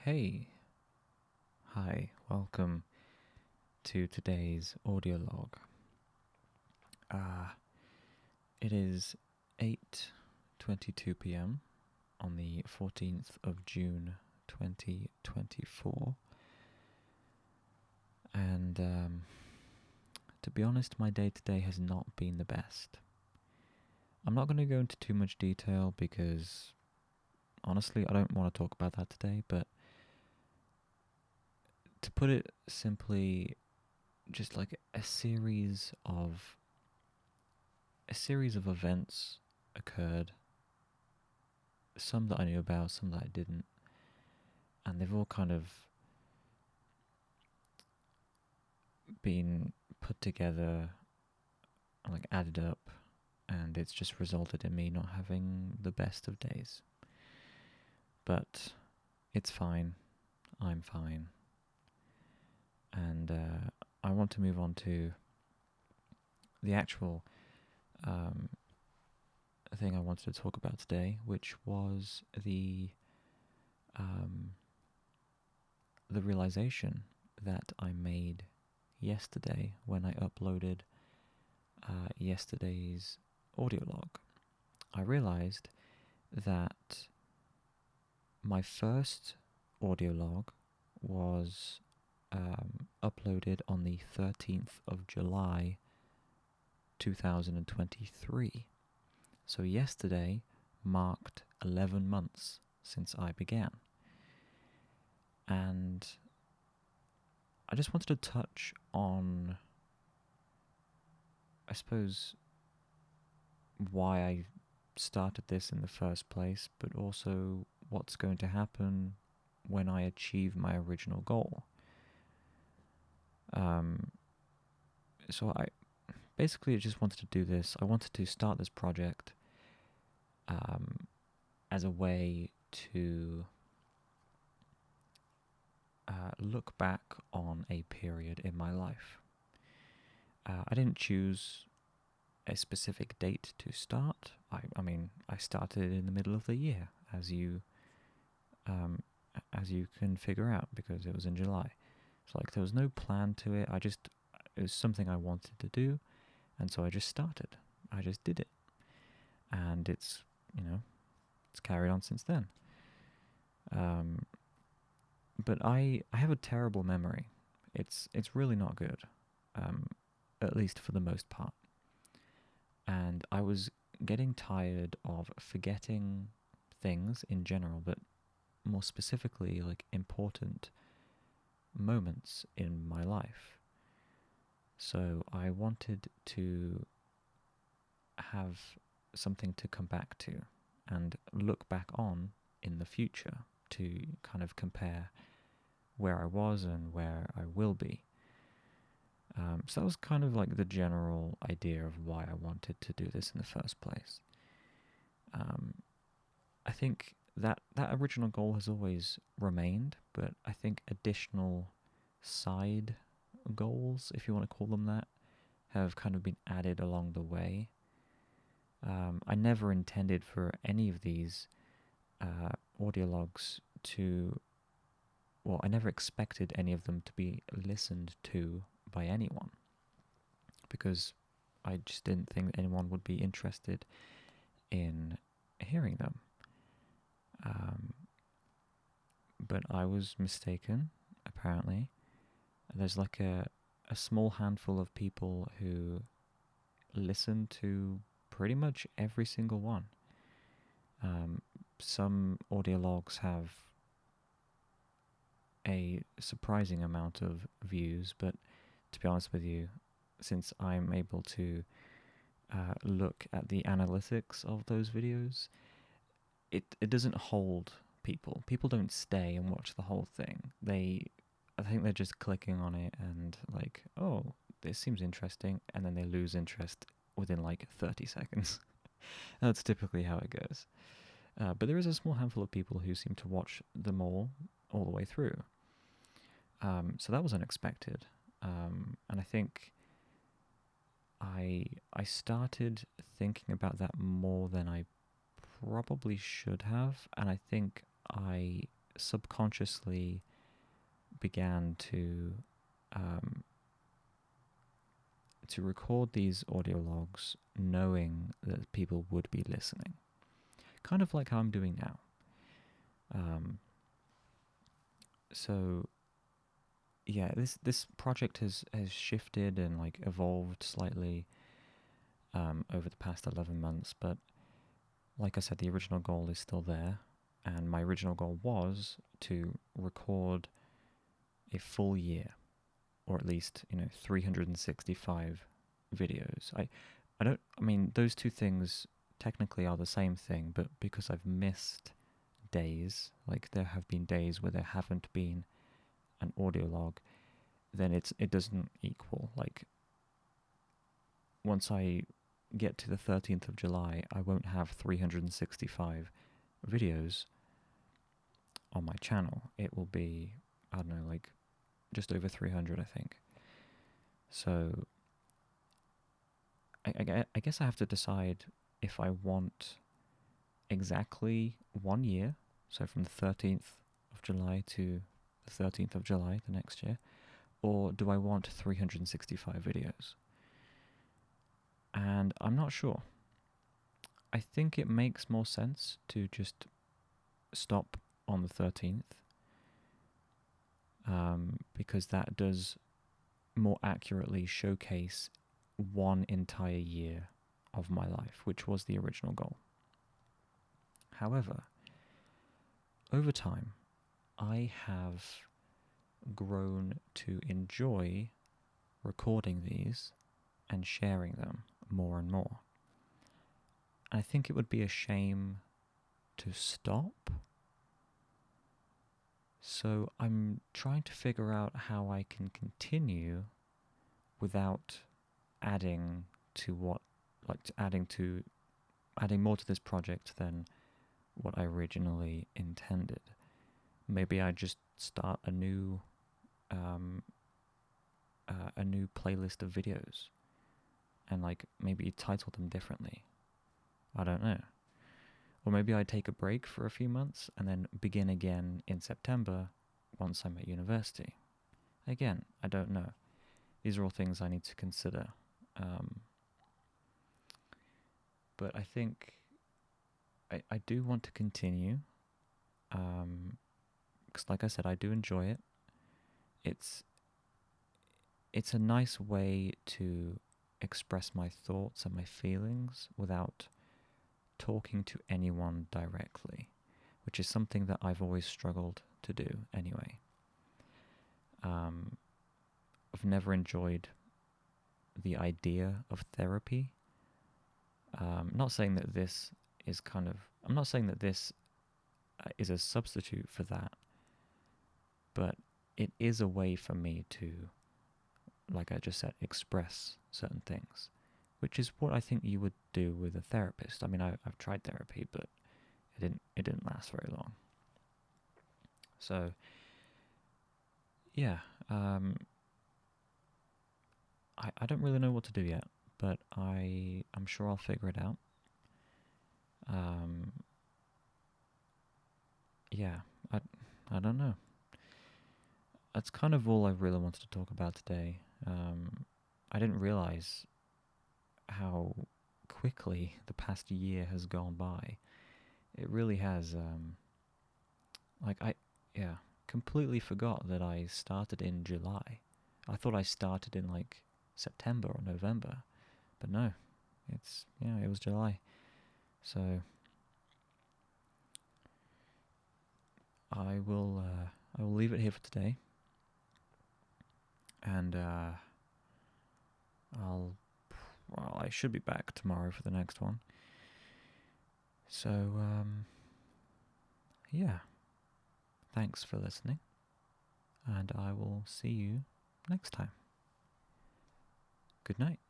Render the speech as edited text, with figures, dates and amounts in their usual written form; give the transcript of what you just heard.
Hey, hi, welcome to today's audio log. Uh, it is 8:22 p.m. on the 14th of June 2024, and to be honest, my day today has not been the best. I'm not going to go into too much detail because honestly, I don't want to talk about that today, but to put it simply, just like a series of events occurred, some that I knew about, some that I didn't, and they've all kind of been put together and like added up, and it's just resulted in me not having the best of days. But it's fine. I'm fine. And I want to move on to the actual thing I wanted to talk about today, which was um, the realization that I made yesterday when I uploaded yesterday's audio log. I realized that my first audio log was uploaded on the 13th of July 2023. So yesterday marked 11 months since I began. And I just wanted to touch on, I suppose, why I started this in the first place, but also what's going to happen when I achieve my original goal. So I basically just wanted to do this. I wanted to start this project as a way to look back on a period in my life. I didn't choose a specific date to start. I mean, I started in the middle of the year, as you can figure out, because it was in July. So like there was no plan to it. It was something I wanted to do, and so I just started. I just did it, and it's carried on since then. But I have a terrible memory. It's really not good, at least for the most part. And I was getting tired of forgetting things in general, but more specifically, like important moments in my life. So I wanted to have something to come back to and look back on in the future to kind of compare where I was and where I will be. So that was kind of like the general idea of why I wanted to do this in the first place. I think that original goal has always remained, but I think additional side goals, if you want to call them that, have kind of been added along the way. I never intended for any of these audio logs I never expected any of them to be listened to by anyone, because I just didn't think that anyone would be interested in hearing them. But I was mistaken, apparently. There's like a small handful of people who listen to pretty much every single one. Some audio logs have a surprising amount of views, but to be honest with you, since I'm able to look at the analytics of those videos, it doesn't hold people. People don't stay and watch the whole thing. I think they're just clicking on it and like, oh, this seems interesting, and then they lose interest within like 30 seconds. That's typically how it goes. But there is a small handful of people who seem to watch them all the way through. So that was unexpected, and I think I started thinking about that more than I probably should have, and I think I subconsciously began um, to record these audio logs knowing that people would be listening. Kind of like how I'm doing now. So yeah, this project has shifted and like evolved slightly over the past 11 months, but like I said, the original goal is still there, and my original goal was to record a full year, or at least 365 videos. I mean, those two things technically are the same thing, but because I've missed days, like there have been days where there haven't been an audio log, then it doesn't equal. Like once I get to the 13th of July, I won't have 365 videos on my channel. It will be, I don't know, like just over 300, I think. So I guess I have to decide if I want exactly 1 year, so from the 13th of July to the 13th of July the next year, or do I want 365 videos? And I'm not sure. I think it makes more sense to just stop on the 13th, because that does more accurately showcase one entire year of my life, which was the original goal. However, over time, I have grown to enjoy recording these and sharing them more and more. I think it would be a shame to stop. So I'm trying to figure out how I can continue without adding to adding more to this project than what I originally intended. Maybe I just start a new playlist of videos and like maybe title them differently. I don't know. Or maybe I take a break for a few months and then begin again in September once I'm at university. Again, I don't know. These are all things I need to consider. But I think I do want to continue. Because like I said, I do enjoy it. It's a nice way to express my thoughts and my feelings without talking to anyone directly, which is something that I've always struggled to do anyway. I've never enjoyed the idea of therapy. Not saying that this is I'm not saying that this is a substitute for that, but it is a way for me to, like I just said, express certain things, which is what I think you would do with a therapist. I mean, I've tried therapy, but it didn't last very long. So, yeah, I don't really know what to do yet, but I'm sure I'll figure it out. Yeah, I don't know. That's kind of all I really wanted to talk about today. I didn't realize how quickly the past year has gone by. It really has. Yeah, completely forgot that I started in July. I thought I started in like September or November, but no, it was July. So I will leave it here for today, and I should be back tomorrow for the next one. So yeah, thanks for listening, and I will see you next time. Good night.